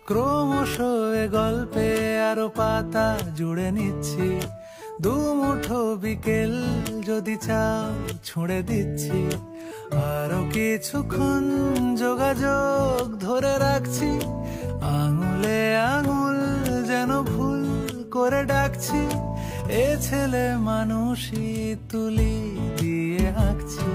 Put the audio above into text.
ক্রমশ এ গল্পে আরো পাতা জুড়ে নিচ্ছি, দুমুঠো বিকেল যদি চাও ছুঁড়ে দিচ্ছি। আরো কিছুক্ষণ যোগাযোগ ধরে রাখছি, আঙুলে আঙুল যেন ভুল করে ডাকছি। এ ছেলে মানুষই তুলি দিয়ে আঁকছি।